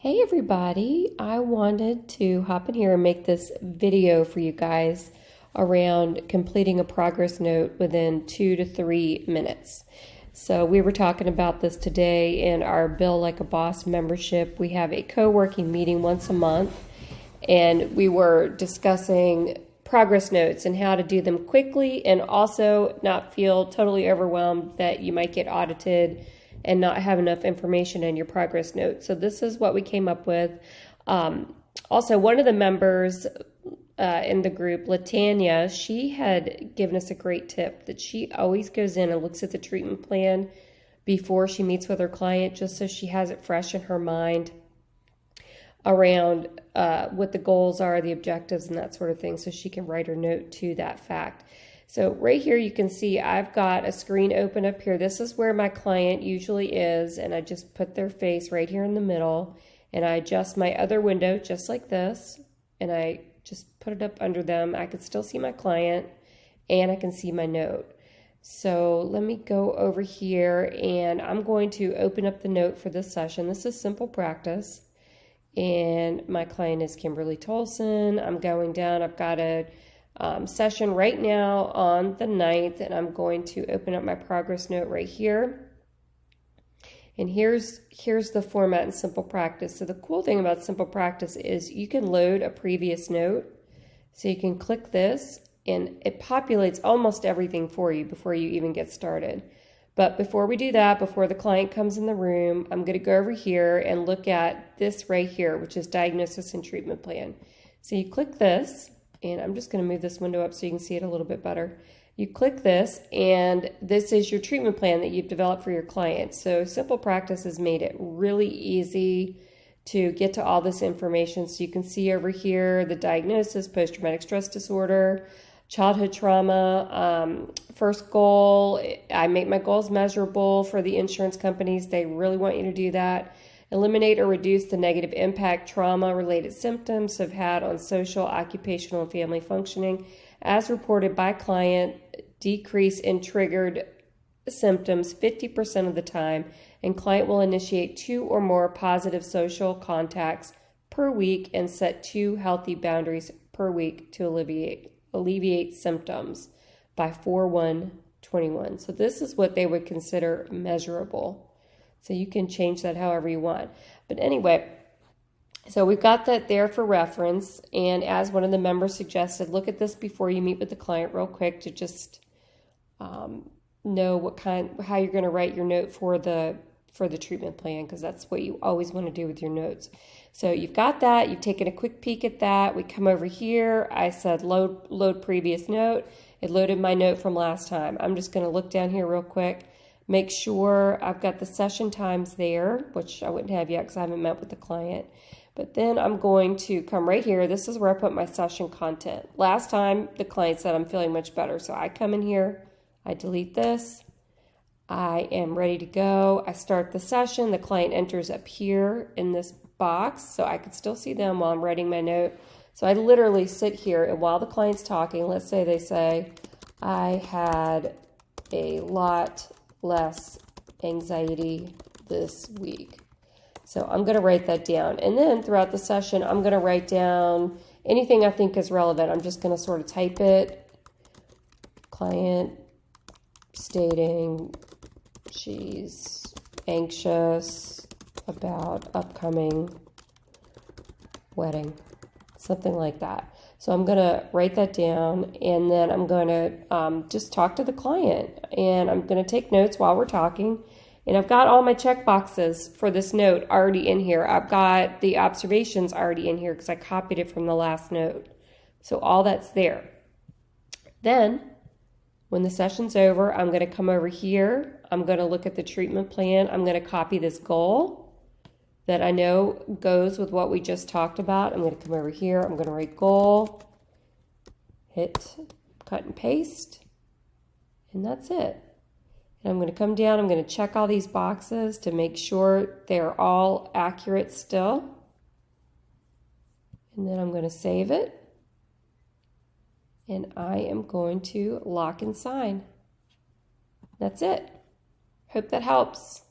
Hey everybody, I wanted to hop in here and make this video for you guys around completing a progress note within 2 to 3 minutes. So we were talking about this today in our Bill Like a Boss membership. We have a co-working meeting once a month, and we were discussing progress notes and how to do them quickly and also not feel totally overwhelmed that you might get audited and not have enough information in your progress note. So this is what we came up with. Also, one of the members in the group, Latanya, she had given us a great tip that she always goes in and looks at the treatment plan before she meets with her client, just so she has it fresh in her mind around what the goals are, the objectives, and that sort of thing, so she can write her note to that fact. So right here you can see I've got a screen open up here. This is where my client usually is, and I just put their face right here in the middle, and I adjust my other window just like this, and I just put it up under them. I can still see my client, and I can see my note. So let me go over here, and I'm going to open up the note for this session. This is SimplePractice, and my client is Kimberly Tolson. I'm going down. I've got a session right now on the 9th, and I'm going to open up my progress note right here. And here's the format in SimplePractice. So the cool thing about SimplePractice is you can load a previous note. So you can click this, and it populates almost everything for you before you even get started. But before we do that, before the client comes in the room, I'm going to go over here and look at this right here, which is diagnosis and treatment plan. So you click this, and I'm just going to move this window up so you can see it a little bit better. You click this, and this is your treatment plan that you've developed for your client. So SimplePractice has made it really easy to get to all this information. So you can see over here the diagnosis, post-traumatic stress disorder, childhood trauma, first goal. I make my goals measurable for the insurance companies. They really want you to do that. Eliminate or reduce the negative impact trauma-related symptoms have had on social, occupational, and family functioning. As reported by client, decrease in triggered symptoms 50% of the time, and client will initiate 2 or more positive social contacts per week and set 2 healthy boundaries per week to alleviate symptoms by 4/1/21. So this is what they would consider measurable. So you can change that however you want. But anyway, so we've got that there for reference. And as one of the members suggested, look at this before you meet with the client real quick to just know how you're going to write your note for the treatment plan, because that's what you always want to do with your notes. So you've got that. You've taken a quick peek at that. We come over here. I said load previous note. It loaded my note from last time. I'm just going to look down here real quick. Make sure I've got the session times there, which I wouldn't have yet because I haven't met with the client. But then I'm going to come right here. This is where I put my session content. Last time, the client said I'm feeling much better. So I come in here, I delete this. I am ready to go. I start the session. The client enters up here in this box, so I can still see them while I'm writing my note. So I literally sit here, and while the client's talking, let's say they say, I had a lot less anxiety this week. So I'm going to write that down. And then throughout the session, I'm going to write down anything I think is relevant. I'm just going to sort of type it. Client stating she's anxious about upcoming wedding. Something like that. So I'm going to write that down, and then I'm going to just talk to the client, and I'm going to take notes while we're talking. And I've got all my check boxes for this note already in here. I've got the observations already in here because I copied it from the last note. So all that's there. Then when the session's over, I'm going to come over here. I'm going to look at the treatment plan. I'm going to copy this goal that I know goes with what we just talked about. I'm going to come over here. I'm going to write goal, hit cut and paste, and that's it. And I'm going to come down. I'm going to check all these boxes to make sure they're all accurate still. And then I'm going to save it. And I am going to lock and sign. That's it. Hope that helps.